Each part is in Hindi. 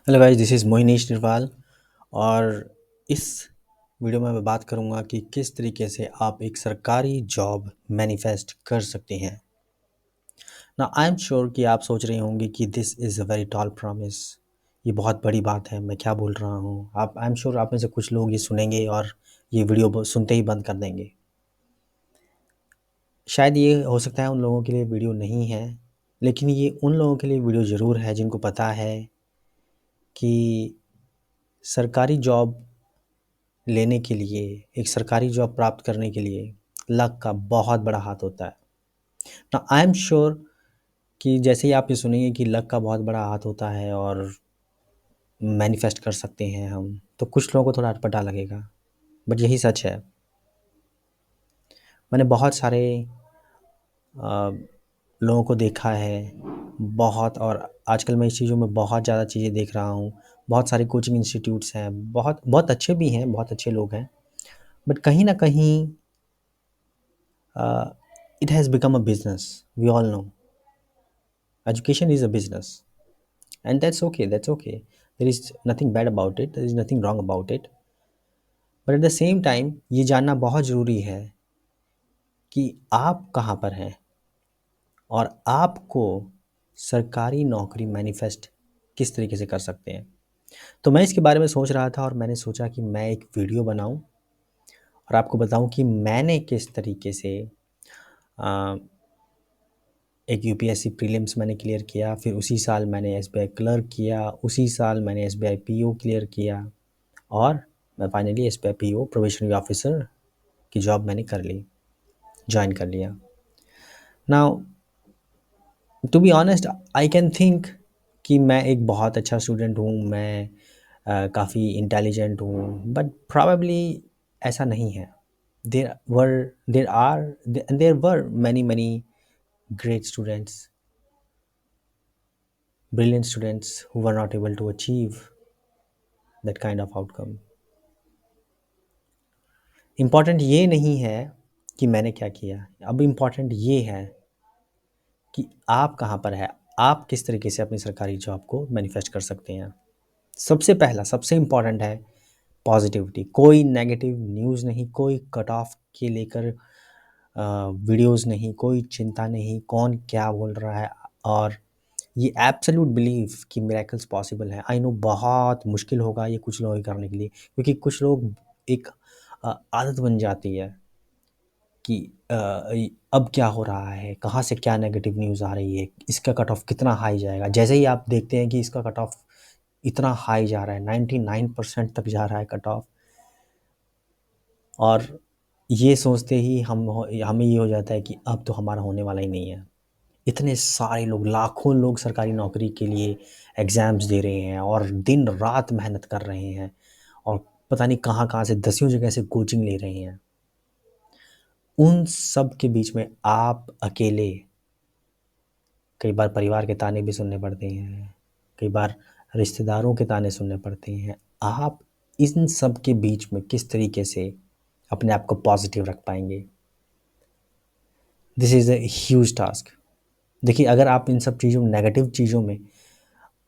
Hello guys, this is Mohinish Nirwal. और इस वीडियो में मैं बात करूंगा कि किस तरीके से आप एक सरकारी जॉब मैनिफेस्ट कर सकते हैं। ना आई एम श्योर कि आप सोच रहे होंगे कि this is a very tall promise. ये बहुत बड़ी बात है, मैं क्या बोल रहा हूँ। आप आई एम श्योर आप में से कुछ लोग ये सुनेंगे और ये वीडियो सुनते ही बंद कर देंगे। शायद ये हो सकता है उन लोगों के लिए वीडियो नहीं है, लेकिन ये उन लोगों के लिए वीडियो ज़रूर है जिनको पता है कि सरकारी जॉब लेने के लिए, एक सरकारी जॉब प्राप्त करने के लिए लक का बहुत बड़ा हाथ होता है। ना आई एम श्योर कि जैसे ही आप ये सुनेंगे कि लक का बहुत बड़ा हाथ होता है और मैनिफेस्ट कर सकते हैं हम, तो कुछ लोगों को थोड़ा अटपटा लगेगा, बट यही सच है। मैंने बहुत सारे अ, लोगों को देखा है, बहुत। और आजकल मैं इस चीज़ों में बहुत ज़्यादा चीज़ें देख रहा हूँ। बहुत सारे कोचिंग इंस्टीट्यूट्स हैं, बहुत बहुत अच्छे भी हैं, बहुत अच्छे लोग हैं, बट कहीं ना कहीं it has become a business. We all know education is a business, and that's okay. That's okay. There is nothing bad about it. There is nothing wrong about it. But at the same time, ये जानना बहुत ज़रूरी है कि आप कहाँ पर हैं और आपको सरकारी नौकरी मैनिफेस्ट किस तरीके से कर सकते हैं। तो मैं इसके बारे में सोच रहा था और मैंने सोचा कि मैं एक वीडियो बनाऊं और आपको बताऊं कि मैंने किस तरीके से आ, एक यूपीएससी प्रीलिम्स मैंने क्लियर किया, फिर उसी साल मैंने एसबीआई क्लर्क किया, उसी साल मैंने एसबीआई पीओ क्लियर किया और मैं finally SBI PO probationary officer की जॉब मैंने कर ली, ज्वाइन कर लिया। Now to be honest, I can think कि मैं एक बहुत अच्छा स्टूडेंट हूँ, मैं काफ़ी इंटेलिजेंट हूँ, बट प्रॉबेबली ऐसा नहीं है। There were there were many many great students, brilliant students who were not able to achieve that kind of outcome. Important ये नहीं है कि मैंने क्या किया, अब इम्पॉर्टेंट ये है कि आप कहाँ पर है, आप किस तरीके से अपनी सरकारी जॉब को मैनिफेस्ट कर सकते हैं। सबसे पहला, सबसे इम्पॉर्टेंट है पॉजिटिविटी। कोई नेगेटिव न्यूज़ नहीं, कोई कट ऑफ के लेकर वीडियोस नहीं, कोई चिंता नहीं कौन क्या बोल रहा है। और ये एब्सोल्यूट बिलीव कि मिरेकल्स पॉसिबल है। आई नो बहुत मुश्किल होगा ये कुछ लोगों के करने के लिए, क्योंकि कुछ लोग एक आदत बन जाती है कि अब क्या हो रहा है, कहाँ से क्या नेगेटिव न्यूज़ आ रही है, इसका कट ऑफ कितना हाई जाएगा। जैसे ही आप देखते हैं कि इसका कट ऑफ इतना हाई जा रहा है, 99% तक जा रहा है कट ऑफ, और ये सोचते ही हमें ये हो जाता है कि अब तो हमारा होने वाला ही नहीं है। इतने सारे लोग, लाखों लोग सरकारी नौकरी के लिए एग्ज़ाम्स दे रहे हैं और दिन रात मेहनत कर रहे हैं और पता नहीं कहाँ-कहाँ से दसियों जगह से कोचिंग ले रहे हैं। उन सब के बीच में आप अकेले, कई बार परिवार के ताने भी सुनने पड़ते हैं, कई बार रिश्तेदारों के ताने सुनने पड़ते हैं। आप इन सब के बीच में किस तरीके से अपने आप को पॉजिटिव रख पाएँगे? This is a huge task. देखिए, अगर आप इन सब चीज़ों, नेगेटिव चीज़ों में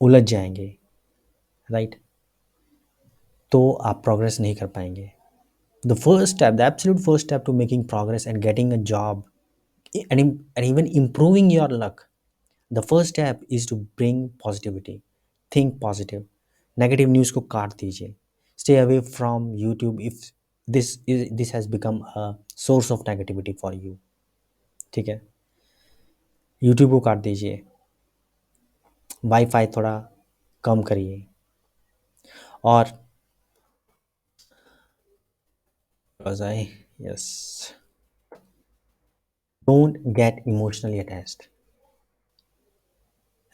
उलझ जाएँगे, राइट? तो आप प्रोग्रेस नहीं कर पाएँगे। The first step, the absolute first step to making progress and getting a job and even improving your luck, the first step is to bring positivity. Think positive. Negative news को काट दीजिए। Stay away from YouTube if this has become a source of negativity for you. ठीक है, YouTube को काट दीजिए, वाईफाई थोड़ा कम करिए, और I yes, don't get emotionally attached.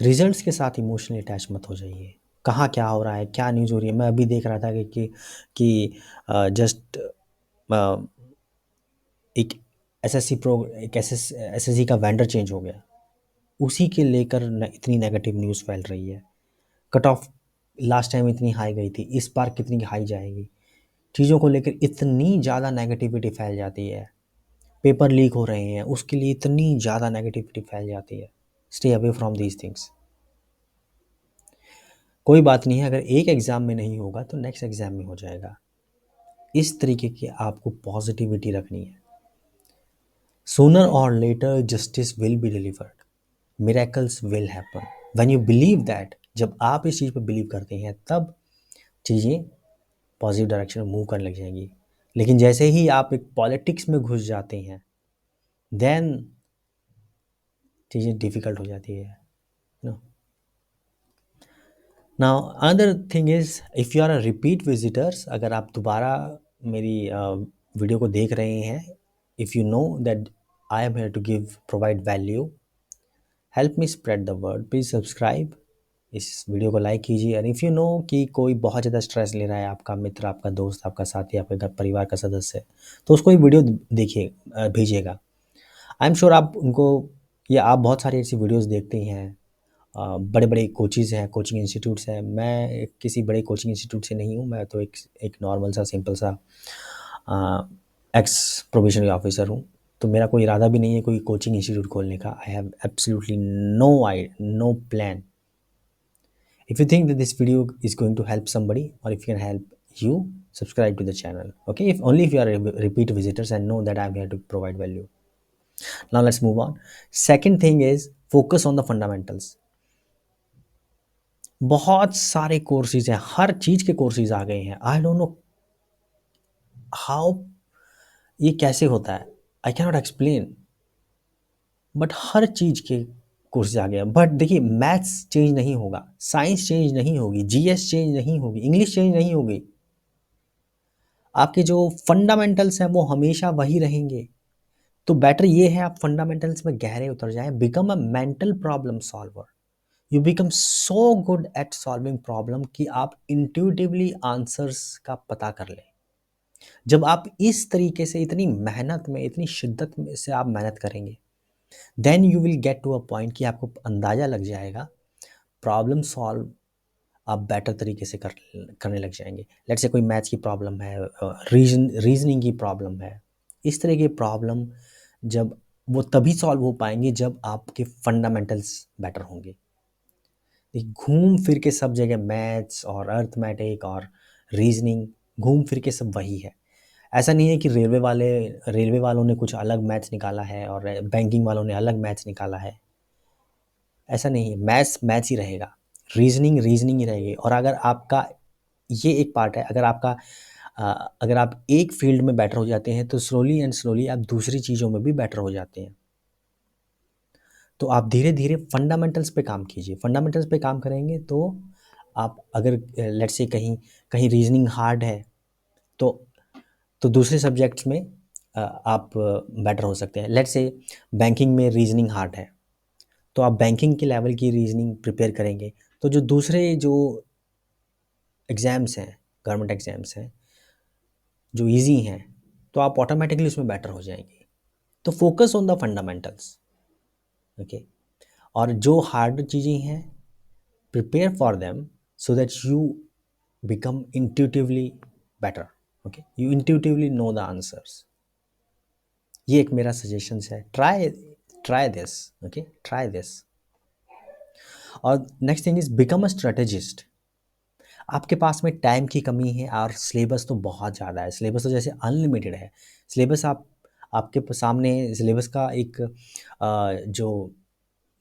Results के साथ इमोशनली अटैच मत हो जाइए। कहाँ क्या हो रहा है, क्या न्यूज़ हो रही है। मैं अभी देख रहा था कि जस्ट एक एसएससी का वेंडर चेंज हो गया, उसी के लेकर इतनी नेगेटिव न्यूज़ फैल रही है। कट ऑफ लास्ट टाइम इतनी हाई गई थी, इस बार कितनी हाई जाएगी। चीज़ों को लेकर इतनी ज़्यादा नेगेटिविटी फैल जाती है। पेपर लीक हो रहे हैं, उसके लिए इतनी ज़्यादा नेगेटिविटी फैल जाती है। Stay away from these things. कोई बात नहीं है, अगर एक एग्ज़ाम में नहीं होगा तो नेक्स्ट एग्ज़ाम में हो जाएगा। इस तरीके की आपको पॉजिटिविटी रखनी है। सूनर और later justice will be delivered, miracles will happen when you believe that. जब आप इस चीज़ पर बिलीव करते हैं तब चीज़ें पॉजिटिव डायरेक्शन में मूव करने लग जाएंगी। लेकिन जैसे ही आप एक पॉलिटिक्स में घुस जाते हैं देन चीज़ें डिफ़िकल्ट हो जाती है no. Now another thing is if you are a repeat visitors, अगर आप दोबारा मेरी वीडियो को देख रहे हैं, if you know that I am here to give provide value, help me spread the word, please subscribe, इस वीडियो को लाइक कीजिए। एंड इफ़ यू नो कि कोई बहुत ज़्यादा स्ट्रेस ले रहा है, आपका मित्र, आपका दोस्त, आपका साथी, आपके घर परिवार का सदस्य, तो उसको ये वीडियो देखिए, भेजिएगा। आई एम श्योर आप उनको, या आप बहुत सारी ऐसी वीडियोस देखते हैं। बड़े बड़े कोचेज़ हैं, कोचिंग इंस्टीट्यूट्स हैं। मैं किसी बड़े कोचिंग इंस्टीट्यूट से नहीं हूँ, मैं तो एक नॉर्मल सा सिंपल सा एक्स प्रोबेशनरी ऑफिसर हूँ। तो मेरा कोई इरादा भी नहीं है कोई कोचिंग इंस्टीट्यूट खोलने का। I have absolutely no plan. If you think that this video is going to help somebody or if it can help you, subscribe to the channel. Okay, if only if you are a repeat visitors and know that I'm here to provide value. Now let's move on. Second thing is focus on the fundamentals. बहुत सारे कोर्सेज हैं, हर चीज के कोर्सेज आ गए हैं। आई डोंट नो हाउ ये कैसे होता है, I can not explain, but हर चीज के कोर्सेज आ गए हैं। बट देखिए, मैथ्स चेंज नहीं होगा, साइंस चेंज नहीं होगी, जीएस चेंज नहीं होगी, इंग्लिश चेंज नहीं होगी। आपके जो फंडामेंटल्स हैं वो हमेशा वही रहेंगे। तो बेटर ये है आप फंडामेंटल्स में गहरे उतर जाएं, become a mental problem solver. You become so good at solving problem कि आप इंट्यूटिवली आंसर्स का पता कर लें। जब आप इस तरीके से इतनी मेहनत में, इतनी शिद्दत में से आप मेहनत करेंगे, then you will get to a point कि आपको अंदाज़ा लग जाएगा, प्रॉब्लम सॉल्व आप बेटर तरीके से करने लग जाएंगे। लेट्स से कोई मैथ्स की प्रॉब्लम है, रीजनिंग की प्रॉब्लम है, इस तरह की प्रॉब्लम जब वो तभी सॉल्व हो पाएंगे जब आपके फंडामेंटल्स बेटर होंगे। घूम फिर के सब जगह मैथ्स और अर्थमेटिक और रीजनिंग, घूम फिर के सब वही है। ऐसा नहीं है कि रेलवे वालों ने कुछ अलग मैथ्स निकाला है और बैंकिंग वालों ने अलग मैथ्स निकाला है। ऐसा नहीं है, मैथ्स मैथ्स ही रहेगा, रीजनिंग रीजनिंग ही रहेगी। और अगर आपका ये एक पार्ट है, अगर आप एक फील्ड में बेटर हो जाते हैं तो स्लोली एंड स्लोली आप दूसरी चीज़ों में भी बेटर हो जाते हैं। तो आप धीरे धीरे फंडामेंटल्स पे काम कीजिए। फंडामेंटल्स पे काम करेंगे तो आप, अगर लेट्स से कहीं कहीं रीजनिंग हार्ड है तो दूसरे सब्जेक्ट्स में आप बेटर हो सकते हैं। लेट्स से बैंकिंग में रीजनिंग हार्ड है तो आप बैंकिंग के लेवल की रीजनिंग प्रिपेयर करेंगे, तो जो दूसरे जो एग्ज़ाम्स हैं, गवर्नमेंट एग्ज़ाम्स हैं जो इजी हैं, तो आप ऑटोमेटिकली उसमें बेटर हो जाएंगे। तो focus on the fundamentals, okay. और जो हार्ड चीज़ें हैं, prepare for them so that you become intuitively better, okay, you intuitively know the answers. ये एक मेरा सजेशन है, try this, okay, try this. और next thing is become a strategist. आपके पास में टाइम की कमी है और सिलेबस तो बहुत ज़्यादा है, सिलेबस तो जैसे अनलिमिटेड है। सिलेबस आपके सामने सिलेबस का एक जो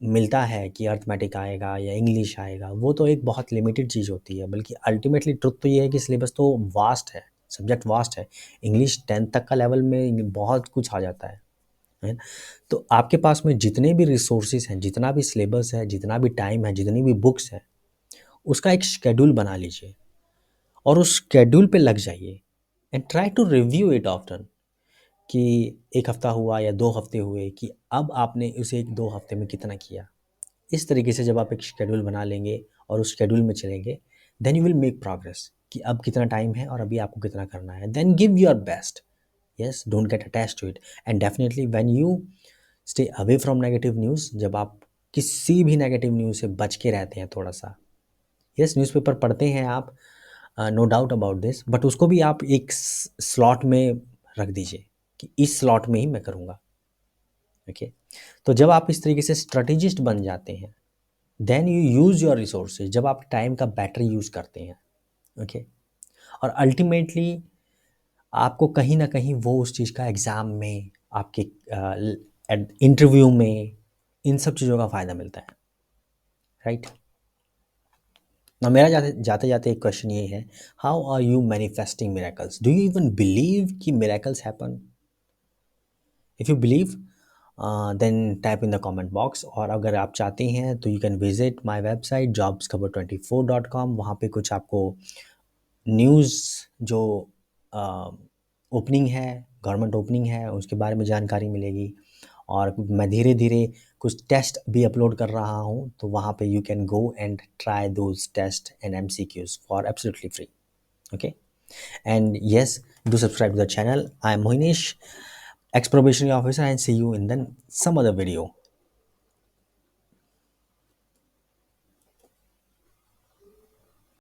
मिलता है कि अर्थमेटिक आएगा या इंग्लिश आएगा, वो तो एक बहुत लिमिटेड चीज़ होती है। बल्कि अल्टीमेटली ट्रुथ तो ये है कि सिलेबस तो वास्ट है, सब्जेक्ट वास्ट है। इंग्लिश 10th तक का लेवल में बहुत कुछ आ जाता है ना। तो आपके पास में जितने भी रिसोर्सेज हैं, जितना भी सिलेबस है, जितना भी टाइम है, जितनी भी बुक्स हैं, उसका एक शेड्यूल बना लीजिए और उस शेड्यूल पे लग जाइए and try to review it often. कि 1 हफ्ता हुआ या 2 हफ्ते हुए, कि अब आपने उसे 1-2 हफ्ते में कितना किया। इस तरीके से जब आप एक शेड्यूल बना लेंगे और उस शेड्यूल में चलेंगे, then you will make progress कि अब कितना टाइम है और अभी आपको कितना करना है। Then give your best, yes, don't get attach to it. And definitely when you stay away from negative news, जब आप किसी भी नेगेटिव न्यूज़ से बच के रहते हैं थोड़ा सा, यस, न्यूज़पेपर पढ़ते हैं आप, no doubt about this, but उसको भी आप एक स्लॉट में रख दीजिए कि इस स्लॉट में ही मैं करूँगा, ओके। तो जब आप इस तरीके से स्ट्रेटेजिस्ट बन जाते हैं then you use your resources, जब आप टाइम का बेटर यूज़ करते हैं, ओके। और अल्टीमेटली आपको कहीं ना कहीं वो उस चीज़ का एग्ज़ाम में, आपके इंटरव्यू में, इन सब चीज़ों का फ़ायदा मिलता है, राइट। ना मेरा जाते जाते जाते एक क्वेश्चन ये है, how are you manifesting miracles? Do you even believe कि miracles happen? If you believe then type in the comment box. और अगर आप चाहते हैं तो you can visit my website jobscover24.com। वहाँ पे कुछ आपको न्यूज़ जो ओपनिंग है, गवर्नमेंट ओपनिंग है, उसके बारे में जानकारी मिलेगी। और मैं धीरे धीरे कुछ टेस्ट भी अपलोड कर रहा हूँ, तो वहाँ पे you can go and try those test and MCQs for absolutely free, okay. And yes, do subscribe to the channel. I am Mohinish, ex probationary officer, and see you in the some other video.